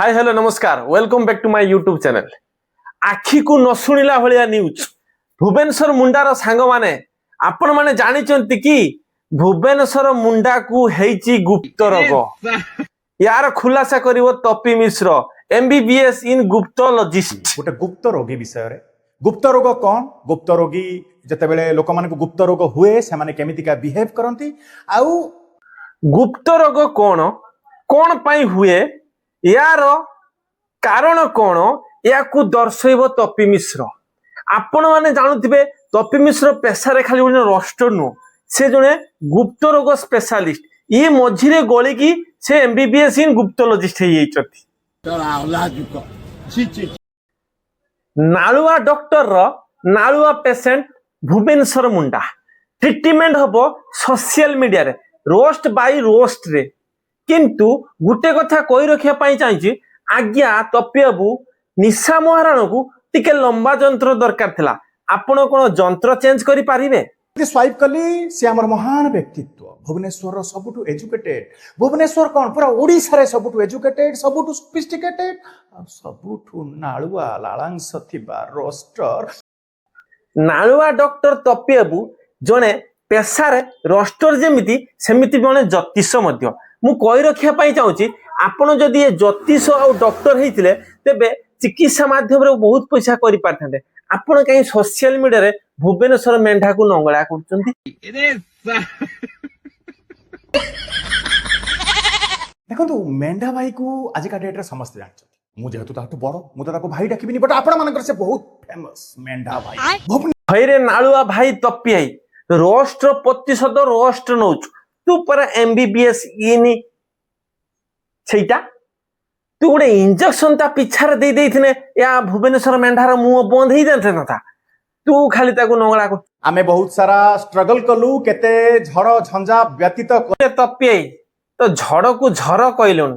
हाय hello नमस्कार welcome back to my YouTube channel. आखि को न शुणिला भाया न्यूज भुवनेश्वर मुंडार सांग माने आपण माने जानिचंती कि भुवनेश्वर मुंडा को हेची गुप्त रोग यार खुलासा करिवो तपी मिश्र एमबीबीएस इन गुप्तोलॉजिस्ट। गोटे गुप्त रोगी विषय रे गुप्त रोग कौन गुप्त रोगी जतेबेले लोक मानक गुप्त रोग हुए से माने केमितिका बिहेव करंती आउ गुप्त रोग कौन कौन पाई हुए यार कारण कौन या दर्शैब तपी मिश्र। आपण माने जानुथिबे तपी मिश्र पेशा खाली गोटे रोस्टर नु से जने गुप्त रोग स्पेशलिस्ट ये मझिरे गली की से एमबीबीएस इन गुप्तोलॉजिस्ट नालुआ डॉक्टर रो नालुआ पेशेंट भुवनेश्वर मुंडा ट्रीटमेंट हबो सोशल मीडिया रे रोस्ट बाय रोस्ट रे किंतु गुटे कथा कही रखिया पाई चाहिए आज्ञा तपियाबू निशा महाराण को टिके लंबा जंत्र दरकार थिला आपण कोन जंत्र चेंज करि पारिबे स्वाइप कली से हमर महान व्यक्तित्व भुवनेश्वर सबुठु एजुकेटेड भुवनेश्वर कौन पूरा ओडिसा रे सबुठु एजुकेटेड सबुठु सोफिस्टिकेटेड सबुठु नालुआ लालांश थिबा रोस्टर नालुआ डॉक्टर तपियाबू जने पेशारे रोस्टर जेमिति सेमिति जने ज्योतिष मध्य मु कहि रखिया पाई चाहूची आपण जदि ये ज्योतिष और डॉक्टर हेतिले तेबे चिकित्सा माध्यम रे बहुत पैसा करि पारथांते आपण कहीं सोशल मीडिया रे भुवनेश्वर मेंढा को नंगळा करचंती। देखो मेंढा भाई को आज का डेट रे समस्त जानछथि मु जेहेतु ताठु बड़ मु ताको भाई डाकिबिनी बट आपण मानकर से बहुत फेमस मेंढा भाई भैरे नालुआ भाई तपियाई रोस्ट प्रतिशत रोस्ट नौच तू पर एमबीबीएस इनी छैटा तू गोटे इंजेक्शन ता पिछारे दे देथिने या भुवनेश्वर मेंढार मुंह बंद ही जानते न था तू खाली ताको नंगळा को आमे बहुत सारा स्ट्रगल कलु केते झड़ झंझा व्यतीत तपियाई तो झड़ को झड़ कहलुन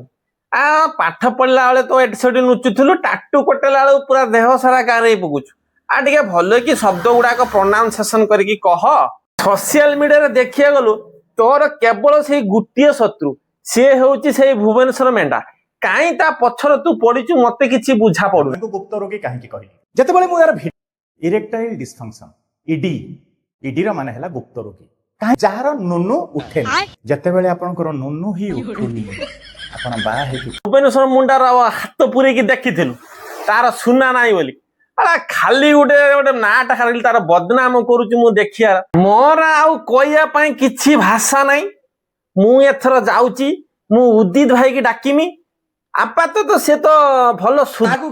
आ पाठ पढ़ला बेले तो एट सेट नुचुथुलु टाटू कटेला बेले पूरा देह सारा गारे पकुछु आ टिके भलो कि शब्द गुडा को प्रोनाउंसिएशन करके कह सोशल मीडिया रे देखिया गलु तोर केवल से गुटिए शत्रु सी होची से भुवनेश्वर मेंढा काई ता पछर तू पडिचु मते किछि बुझा पडु गुप्त रोगी काहे की कहली जतेबेले मु यार इरेक्टाइल डिसफंक्शन ईडी रो माने हला गुप्त रोगी काहे जहार नुनु उठे जतेबेले आपनकर नुनु ही उठुनी आपण बा हे भुवनेश्वर मुंडा रो हाथ पुरे की देखिथिलु तार सुना नाही बोली अला खाली गोटे गोटे नाटा खाली तार बदनाम करूची मु देखिया मोर आउ कहिया पई किछि भाषा नाही मु एथर जाउची मु उदित भाई की डाकिमी आपात तो से तो भलो सुधाकू